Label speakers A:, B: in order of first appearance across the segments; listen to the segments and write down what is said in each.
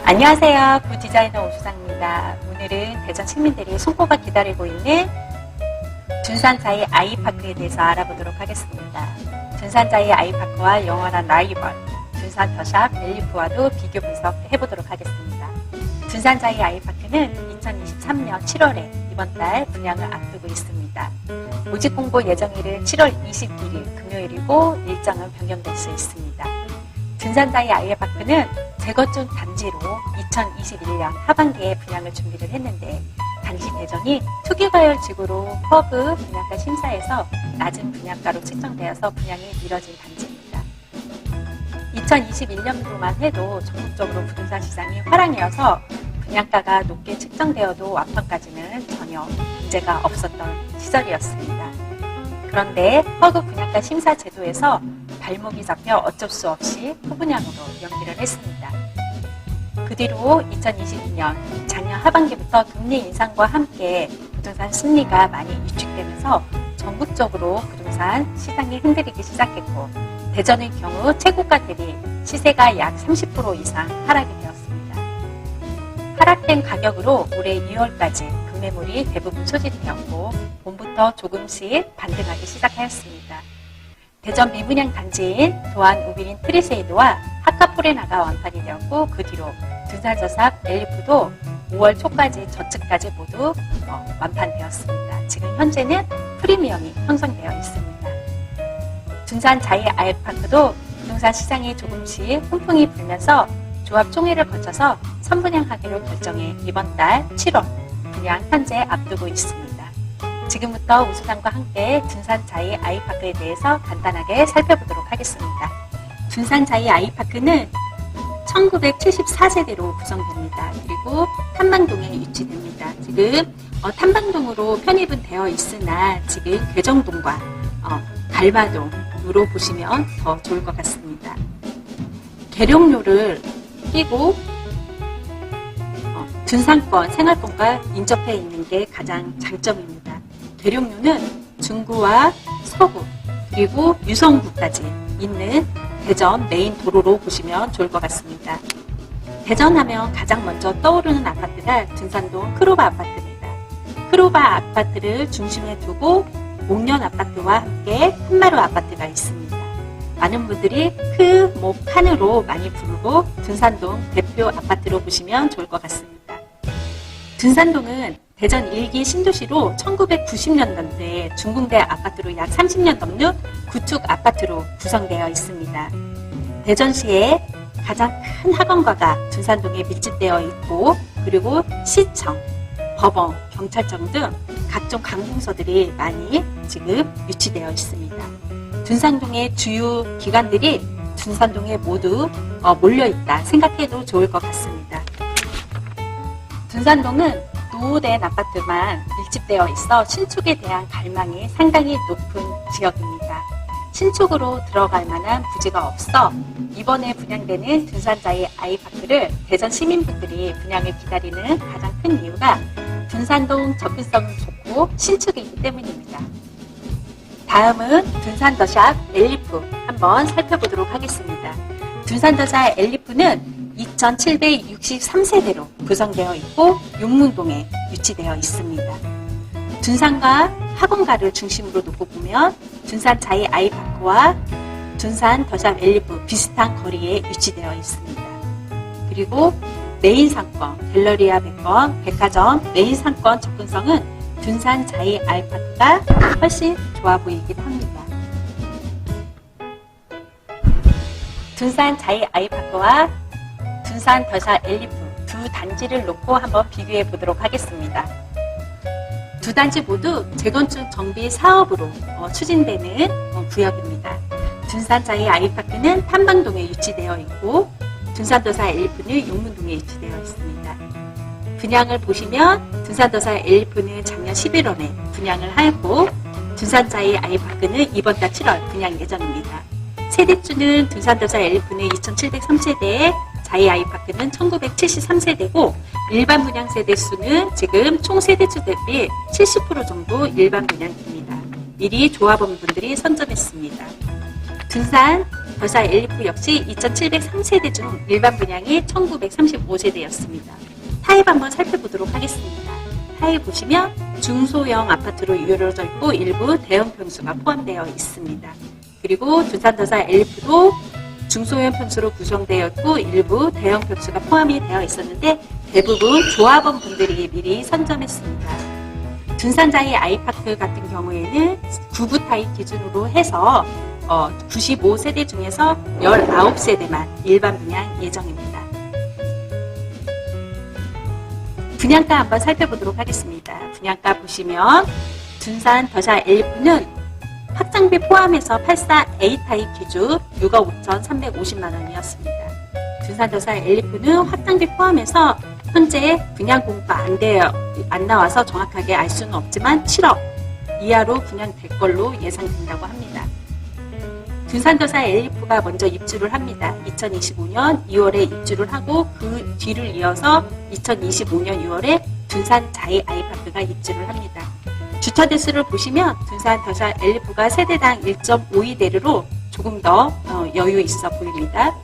A: 안녕하세요. 구디자이너 오수상입니다. 오늘은 대전 시민들이 손꼽아 기다리고 있는 둔산자이 아이파크에 대해서 알아보도록 하겠습니다. 둔산자이 아이파크와 영원한 라이벌 둔산 더샵 엘리프와도 비교 분석해보도록 하겠습니다. 둔산자이 아이파크는 2023년 7월에 이번 달 분양을 앞두고 있습니다. 모집 공고 예정일은 7월 21일 금요일이고 일정은 변경될 수 있습니다. 둔산자이 아이파크는 재건축 단지로 2021년 하반기에 분양을 준비를 했는데 당시 대전이 투기과열 지구로 허브 분양가 심사에서 낮은 분양가로 책정되어서 분양이 미뤄진 단지입니다. 2021년도만 해도 전국적으로 부동산 시장이 화랑이어서 분양가가 높게 책정되어도 완판까지는 전혀 문제가 없었던 시절이었습니다. 그런데 허브 분양가 심사 제도에서 발목이 잡혀 어쩔 수 없이 후분양으로 연기를 했습니다. 그 뒤로 2022년 작년 하반기부터 금리 인상과 함께 부동산 심리가 많이 위축되면서 전국적으로 부동산 시장이 흔들리기 시작했고 대전의 경우 최고가 대비 시세가 약 30% 이상 하락이 되었습니다. 하락된 가격으로 올해 2월까지 급매물이 대부분 소진되었고 봄부터 조금씩 반등하기 시작하였습니다. 대전 미분양 단지인 도안 우비린 트리세이드와 하카포레나가 완판이 되었고 그 뒤로 둔산저샵 엘리프도 5월 초까지 저측까지 모두 완판되었습니다. 지금 현재는 프리미엄이 형성되어 있습니다. 둔산 자이 아이파크도 부동산 시장이 조금씩 훈풍이 불면서 조합 총회를 거쳐서 선분양하기로 결정해 이번 달 7월 분양 현재 앞두고 있습니다. 지금부터 우수상과 함께 둔산자이 아이파크에 대해서 간단하게 살펴보도록 하겠습니다. 둔산자이 아이파크는 1974세대로 구성됩니다. 그리고 탐방동에 위치됩니다. 지금 탐방동으로 편입은 되어 있으나 지금 괴정동과 갈마동으로 보시면 더 좋을 것 같습니다. 계룡로를 끼고 둔산권, 생활권과 인접해 있는 게 가장 장점입니다. 계룡로는 중구와 서구 그리고 유성구까지 있는 대전 메인 도로로 보시면 좋을 것 같습니다. 대전하면 가장 먼저 떠오르는 아파트가 둔산동 크로바 아파트입니다. 크로바 아파트를 중심에 두고 옥년 아파트와 함께 흑마루 아파트가 있습니다. 많은 분들이 크모칸으로 많이 부르고 둔산동 대표 아파트로 보시면 좋을 것 같습니다. 둔산동은 대전 1기 신도시로 1990년도에 중궁대 아파트로 약 30년 넘는 구축 아파트로 구성되어 있습니다. 대전시의 가장 큰 학원가가 둔산동에 밀집되어 있고 그리고 시청, 법원, 경찰청 등 각종 관공서들이 많이 지금 위치되어 있습니다. 둔산동의 주요 기관들이 둔산동에 모두 몰려있다 생각해도 좋을 것 같습니다. 둔산동은 노후된 아파트만 밀집되어 있어 신축에 대한 갈망이 상당히 높은 지역입니다. 신축으로 들어갈 만한 부지가 없어 이번에 분양되는 둔산자이 아이파크를 대전 시민분들이 분양을 기다리는 가장 큰 이유가 둔산동 접근성이 좋고 신축이기 때문입니다. 다음은 둔산더샵 엘리프 한번 살펴보도록 하겠습니다. 둔산더샵 엘리프는 2763세대로 구성되어 있고 용문동에 위치되어 있습니다. 둔산과 학원가를 중심으로 놓고 보면 둔산 자이 아이파크와 둔산 더샵 엘리프 비슷한 거리에 위치되어 있습니다. 그리고 메인 상권, 갤러리아 백권, 백화점 메인 상권 접근성은 둔산 자이 아이파크가 훨씬 좋아 보이긴 합니다. 둔산 자이 아이파크와 둔산 더샵 엘리프 두 단지를 놓고 한번 비교해 보도록 하겠습니다. 두 단지 모두 재건축 정비 사업으로 추진되는 구역입니다. 둔산 자이 아이파크는 탐방동에 위치되어 있고 둔산 더샵 엘리프는 용문동에 위치되어 있습니다. 분양을 보시면 둔산 더샵 엘리프는 작년 11월에 분양을 하였고 둔산 자이 아이파크는 이번 달 7월 분양 예정입니다. 세대주는 둔산 더샵 엘리프는 2703세대에 자이 아이파크는 1973세대고 일반 분양 세대수는 지금 총 세대수 대비 70% 정도 일반 분양입니다. 미리 조합원분들이 선점했습니다. 둔산 더사 엘리프 역시 2703세대 중 일반 분양이 1935세대였습니다. 타입 한번 살펴보도록 하겠습니다. 타입 보시면 중소형 아파트로 이루어져 있고 일부 대형 평수가 포함되어 있습니다. 그리고 둔산 더사 엘리프도 중소형 평수로 구성되어 있고 일부 대형 평수가 포함이 되어 있었는데 대부분 조합원 분들이 미리 선점했습니다. 둔산자이 아이파크 같은 경우에는 9구 타입 기준으로 해서 95세대 중에서 19세대만 일반 분양 예정입니다. 분양가 한번 살펴보도록 하겠습니다. 분양가 보시면 둔산 더사 엘리프는 확장비 포함해서 84A 타입 기준 6억 5,350만 원이었습니다. 둔산 더사 엘리프는 확장비 포함해서 현재 분양 공고가 안 나와서 정확하게 알 수는 없지만 7억 이하로 분양될 걸로 예상된다고 합니다. 둔산 더사 엘리프가 먼저 입주를 합니다. 2025년 2월에 입주를 하고 그 뒤를 이어서 2025년 6월에 둔산 자이 아이파크가 입주를 합니다. 주차 대수를 보시면 둔산 더사 엘리프가 세대당 1.52대로 조금 더 여유 있어 보입니다.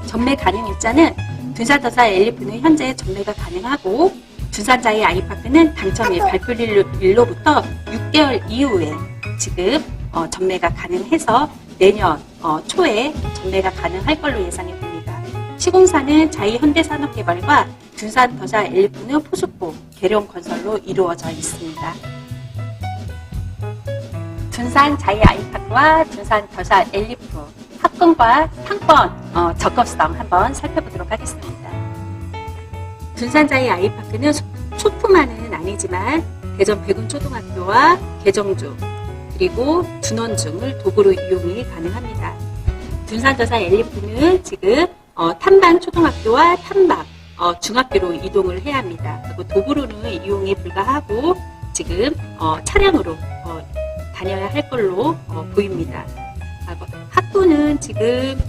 A: 전매 가능 일자는 둔산 더사 엘리프는 현재 전매가 가능하고 둔산 자이 아이파크는 당첨일 발표일로부터 6개월 이후에 지금 전매가 가능해서 내년 초에 전매가 가능할 걸로 예상이 됩니다. 시공사는 자이 현대산업개발과 둔산 더사 엘리프는 포스코 계룡 건설로 이루어져 있습니다. 둔산 자이 아이파크와 둔산 더사 엘리프 합금과 상권 적합성 한번 살펴보도록 하겠습니다. 둔산 자이 아이파크는 소품화는 아니지만 대전 백운초등학교와 개정중 그리고 준원중을 도보로 이용이 가능합니다. 둔산 더사 엘리프는 지금 탐방 초등학교와 탐방 중학교로 이동을 해야 합니다. 그리고 도보로는 이용이 불가하고 지금 차량으로 다녀야 할 걸로 보입니다. 학교는 지금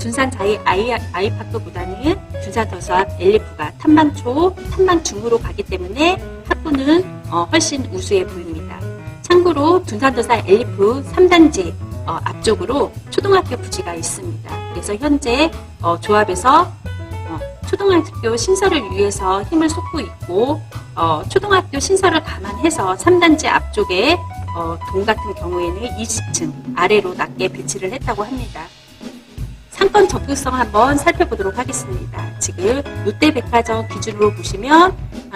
A: 둔산 자이 아이파크보다는 둔산 더사 엘리프가 탐방초, 탐방중으로 가기 때문에 학교는 훨씬 우수해 보입니다. 참고로 둔산 더사 엘리프 3단지 앞쪽으로 초등학교 부지가 있습니다. 그래서 현재 조합에서 초등학교 신설을 위해서 힘을 쏟고 있고 초등학교 신설을 감안해서 3단지 앞쪽에 동 같은 경우에는 20층 아래로 낮게 배치를 했다고 합니다. 상권 접근성 한번 살펴보도록 하겠습니다. 지금 롯데백화점 기준으로 보시면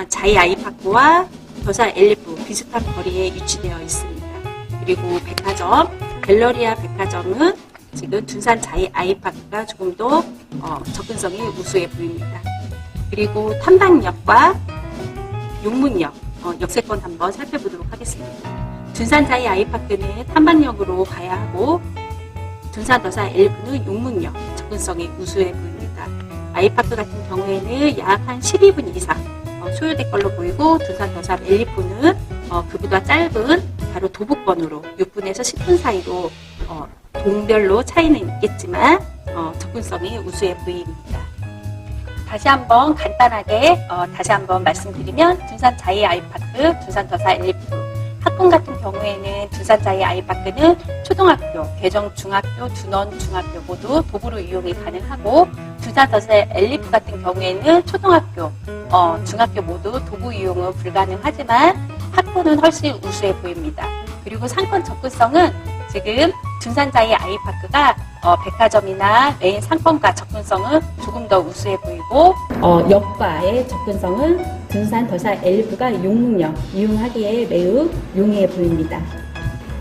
A: 자이 아이파크와 더사 엘리프 비슷한 거리에 위치되어 있습니다. 그리고 백화점, 갤러리아 백화점은 지금 둔산 자이 아이파크가 조금 더 접근성이 우수해 보입니다. 그리고 탐방역과 용문역 역세권 한번 살펴보도록 하겠습니다. 둔산 자이 아이파크는 탐방역으로 가야 하고 둔산 더사 엘리프는 용문역 접근성이 우수해 보입니다. 아이파크 같은 경우에는 약 한 12분 이상 소요될 걸로 보이고 둔산 더사 엘리프는 그보다 짧은 바로 도보권으로 6분에서 10분 사이로 동별로 차이는 있겠지만 접근성이 우수해 보입니다. 다시 한번 간단하게 다시 한번 말씀드리면 둔산 자이 아이파크, 둔산 더사 엘리프 학군 같은 경우에는 둔산 자이 아이파크는 초등학교, 개정 중학교, 준원 중학교 모두 도보로 이용이 가능하고 둔산 더사 엘리프 같은 경우에는 초등학교, 중학교 모두 도보 이용은 불가능하지만 학군은 훨씬 우수해 보입니다. 그리고 상권 접근성은 지금 둔산 자이 아이파크가 백화점이나 메인 상권과 접근성은 조금 더 우수해 보이고 역과의 접근성은 둔산 더사 엘리프가 용문역 이용하기에 매우 용이해 보입니다.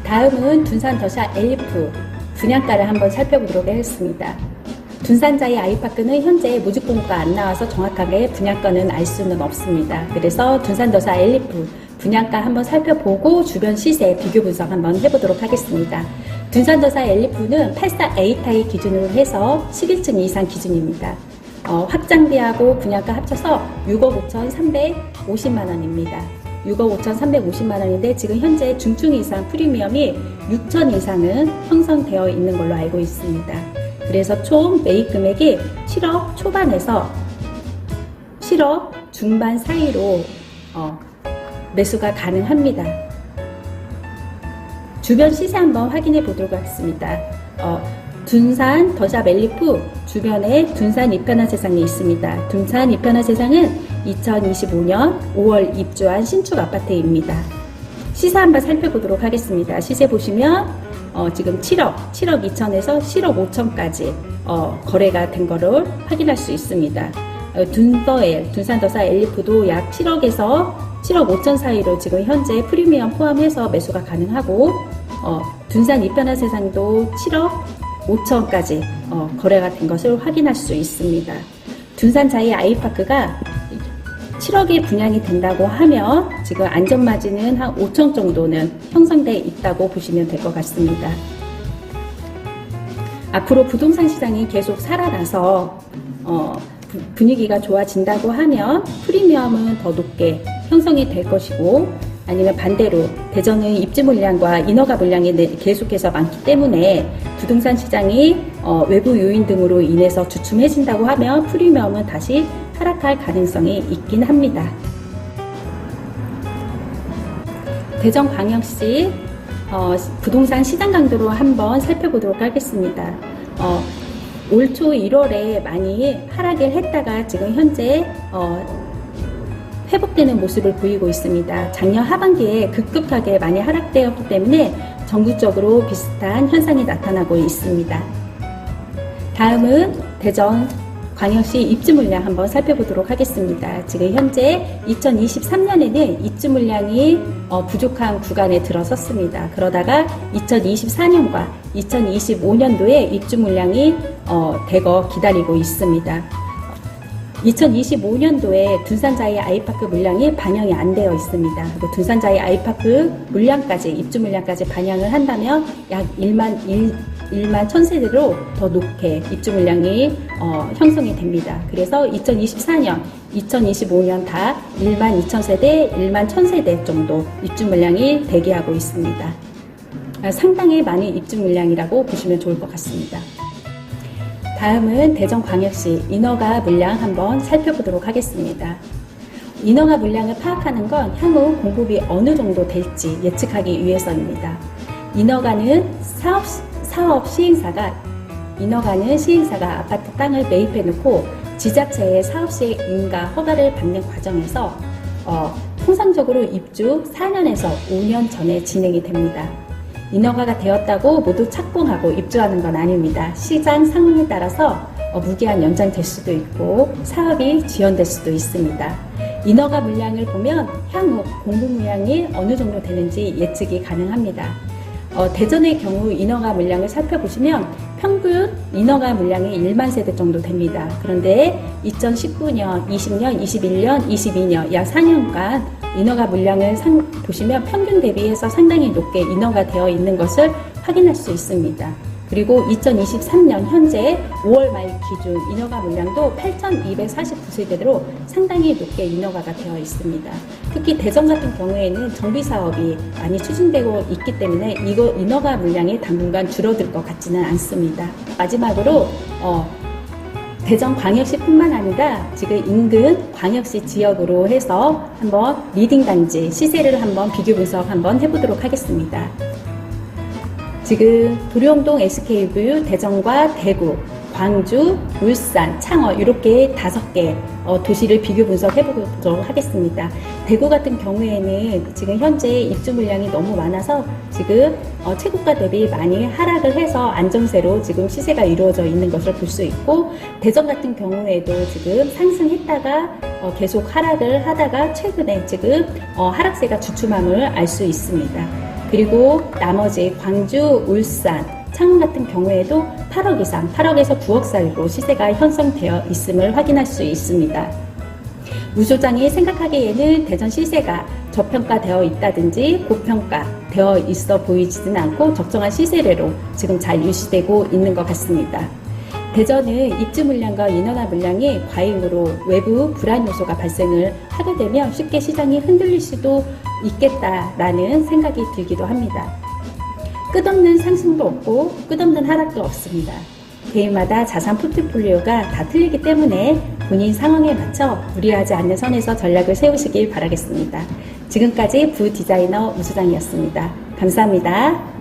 A: 다음은 둔산 더사 엘리프 분양가를 한번 살펴보도록 하겠습니다. 둔산 자이 아이파크는 현재 모집 공고가 안 나와서 정확하게 분양가는 알 수는 없습니다. 그래서 둔산 더사 엘리프 분양가 한번 살펴보고 주변 시세 비교 분석 한번 해보도록 하겠습니다. 둔산 더사 엘리프는 84A 타입 기준으로 해서 11층 이상 기준입니다. 확장비하고 분양가 합쳐서 6억 5,350만 원입니다. 6억 5,350만 원인데 지금 현재 중증 이상 프리미엄이 6천 이상은 형성되어 있는 걸로 알고 있습니다. 그래서 총 매입 금액이 7억 초반에서 7억 중반 사이로 매수가 가능합니다. 주변 시세 한번 확인해 보도록 하겠습니다.
B: 둔산 더샵 엘리프 주변에 둔산 이편한 세상이 있습니다. 둔산 이편한 세상은 2025년 5월 입주한 신축 아파트입니다. 시세 한번 살펴보도록 하겠습니다. 시세 보시면 지금 7억 2천에서 7억 5천까지 거래가 된 거를 확인할 수 있습니다. 둔산 더샵 엘리프도 약 7억에서 7억 5천 사이로 지금 현재 프리미엄 포함해서 매수가 가능하고 둔산 이편한 세상도 7억 5천까지 거래가 된 것을 확인할 수 있습니다. 둔산 자이 아이파크가 7억에 분양이 된다고 하면 지금 안전마진은 한 5천 정도는 형성되어 있다고 보시면 될 것 같습니다. 앞으로 부동산 시장이 계속 살아나서 분위기가 좋아진다고 하면 프리미엄은 더 높게 형성이 될 것이고, 아니면 반대로 대전은 입지 물량과 인허가 물량이 계속해서 많기 때문에 부동산 시장이 외부 요인 등으로 인해서 주춤해진다고 하면 프리미엄은 다시 하락할 가능성이 있긴 합니다. 대전광역시 부동산 시장 강도로 한번 살펴보도록 하겠습니다. 올 초 1월에 많이 하락을 했다가 지금 현재 회복되는 모습을 보이고 있습니다. 작년 하반기에 급격하게 많이 하락되었기 때문에 전국적으로 비슷한 현상이 나타나고 있습니다. 다음은 대전 광역시 입주 물량 한번 살펴보도록 하겠습니다. 지금 현재 2023년에는 입주 물량이 부족한 구간에 들어섰습니다. 그러다가 2024년과 2025년도에 입주 물량이 대거 기다리고 있습니다. 2025년도에 둔산자이 아이파크 물량이 반영이 안 되어 있습니다. 둔산자이 아이파크 물량까지, 입주 물량까지 반영을 한다면 약 1만 1000세대로 더 높게 입주 물량이 형성이 됩니다. 그래서 2024년, 2025년 다 1만 2000세대, 1만 1000세대 정도 입주 물량이 대기하고 있습니다. 상당히 많은 입주 물량이라고 보시면 좋을 것 같습니다. 다음은 대전광역시 인허가 물량 한번 살펴보도록 하겠습니다. 인허가 물량을 파악하는 건 향후 공급이 어느 정도 될지 예측하기 위해서입니다. 인허가는 시행사가 아파트 땅을 매입해 놓고 지자체의 사업시행 인가 허가를 받는 과정에서 통상적으로 입주 4년에서 5년 전에 진행이 됩니다. 인허가가 되었다고 모두 착공하고 입주하는 건 아닙니다. 시장 상황에 따라서 무기한 연장될 수도 있고 사업이 지연될 수도 있습니다. 인허가 물량을 보면 향후 공급 물량이 어느 정도 되는지 예측이 가능합니다. 대전의 경우 인허가 물량을 살펴보시면 평균 인허가 물량이 1만 세대 정도 됩니다. 그런데 2019년, 20년, 21년, 22년 약 4년간 인허가 물량을 보시면 평균 대비해서 상당히 높게 인허가 되어 있는 것을 확인할 수 있습니다. 그리고 2023년 현재 5월 말 기준 인허가 물량도 8,249세대로 상당히 높게 인허가가 되어 있습니다. 특히 대전 같은 경우에는 정비사업이 많이 추진되고 있기 때문에 이거 인허가 물량이 당분간 줄어들 것 같지는 않습니다. 마지막으로 대전 광역시뿐만 아니라 지금 인근 광역시 지역으로 해서 한번 리딩 단지 시세를 한번 비교 분석 한번 해보도록 하겠습니다. 지금 도룡동 SK뷰, 대전과 대구, 광주, 울산, 창원 이렇게 5개 도시를 비교 분석해 보도록 하겠습니다. 대구 같은 경우에는 지금 현재 입주 물량이 너무 많아서 지금 최고가 대비 많이 하락을 해서 안정세로 지금 시세가 이루어져 있는 것을 볼 수 있고, 대전 같은 경우에도 지금 상승했다가 계속 하락을 하다가 최근에 지금 하락세가 주춤함을 알 수 있습니다. 그리고 나머지 광주, 울산, 창원 같은 경우에도 8억 이상, 8억에서 9억 사이로 시세가 형성되어 있음을 확인할 수 있습니다. 우조장이 생각하기에는 대전 시세가 저평가되어 있다든지 고평가되어 있어 보이지는 않고 적정한 시세대로 지금 잘 유지되고 있는 것 같습니다. 대전은 입주 물량과 인허가 물량이 과잉으로 외부 불안 요소가 발생을 하게 되면 쉽게 시장이 흔들릴 수도 있겠다라는 생각이 들기도 합니다. 끝없는 상승도 없고 끝없는 하락도 없습니다. 개인마다 자산 포트폴리오가 다 틀리기 때문에 본인 상황에 맞춰 무리하지 않는 선에서 전략을 세우시길 바라겠습니다. 지금까지 부디자이너 우수장이었습니다. 감사합니다.